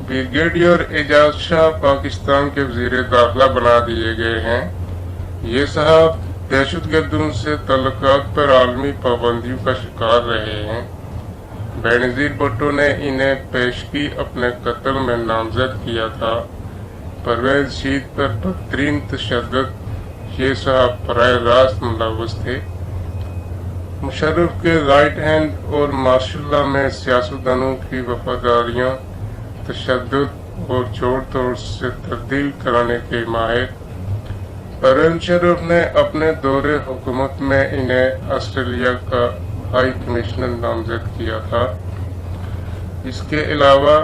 Brigadier Ejaz Shah Pakistan के वज़ीर दाखिला बना दिए गए हैं। ये साहब दहशतगर्दों से तल्लुकात पर आलमी पाबंदियों का शिकार रहे हैं। बेनज़ीर भुट्टो ने इन्हें पेशगी अपने कत्ल में नामजद किया था। परवेज शीद पर बदतरीन तशद्दुद ये साहब बराह रास्त मुलव्वस थे। मुशर्रफ के राइट हैंड और माशाल्लाह में सियासतदानों की वफादारियां तशद्दुद और जोड़ तोड़ से तब्दील कराने के माहिर। परवेज मुशर्रफ ने अपने दौरे हुकूमत में इन्हें ऑस्ट्रेलिया का हाई कमिश्नर नामजद किया था। इसके अलावा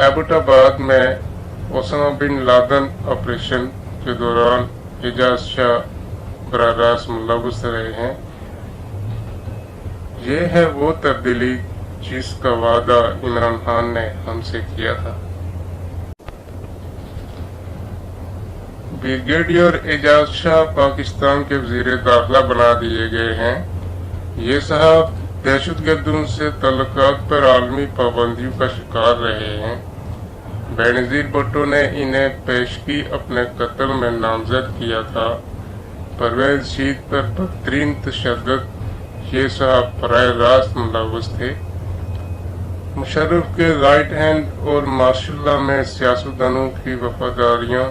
एबटाबाद में ओसामा बिन लादेन ऑपरेशन के दौरान एजाज शाह बराह रास्त मुलव्वस रहे हैं। ये है वो तब्दीली जिसका वादा इमरान खान ने हमसे किया था। ब्रिगेडियर एजाज शाह पाकिस्तान के वज़ीर दाखिला बना दिए गए हैं। ये साहब दहशतगर्दों से तल्लुकात पर आलमी पाबंदियों का शिकार रहे हैं। बेनज़ीर भुट्टो ने इन्हें पेशगी अपने कत्ल में नामजद किया था। परवेज शीद पर बदतरीन तशद्दुद ये साहब बराह रास्त मुलव्वस थे। मुशर्रफ के राइट हैंड और माशाल्लाह में सियासतदानों की वफादारियां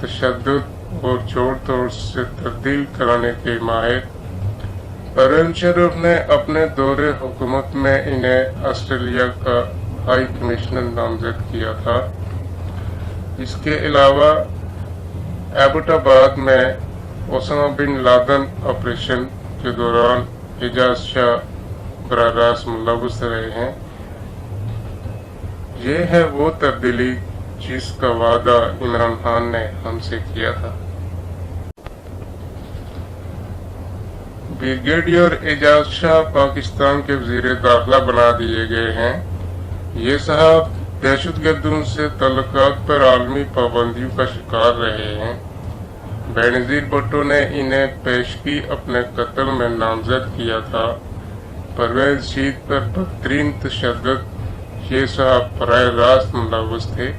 तशद्दुद और जोड़ तोड़ से तब्दील कराने के माहिर। परवेज मुशर्रफ ने अपने दौरे हुकूमत में इन्हें ऑस्ट्रेलिया का हाई कमिश्नर नामजद किया था। इसके अलावा एबटाबाद में ओसामा बिन लादेन ऑपरेशन के दौरान एजाज शाह बराह रास्त मुलव्वस रहे हैं। ये है वो तब्दीली जिसका वादा इमरान खान ने हमसे किया था। ब्रिगेडियर एजाज शाह पाकिस्तान के वज़ीर दाखिला बना दिए गए हैं। ये साहब दहशतगर्दों से तल्लुकात पर आलमी पाबंदियों का शिकार रहे हैं। बेनज़ीर भुट्टो ने इन्हें पेशगी अपने कत्ल में नामजद किया था। परवेज शीद पर बदतरीन तशद्दुद ये साहब बराह रास्त मुलव्वस थे।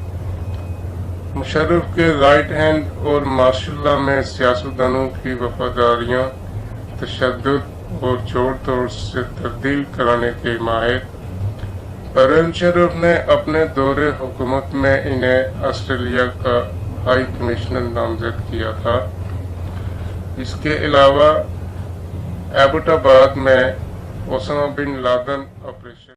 मुशर्रफ के राइट हैंड और माशाल्लाह में सियासतदानों की वफादारियां तशद्दुद और जोड़ तोड़ से तब्दील कराने के माहिर। परवेज मुशर्रफ ने अपने दौरे हुकूमत में इन्हें ऑस्ट्रेलिया का हाई कमिश्नर नामजद किया था। इसके अलावा एबटाबाद में ओसामा बिन लादेन ऑपरेशन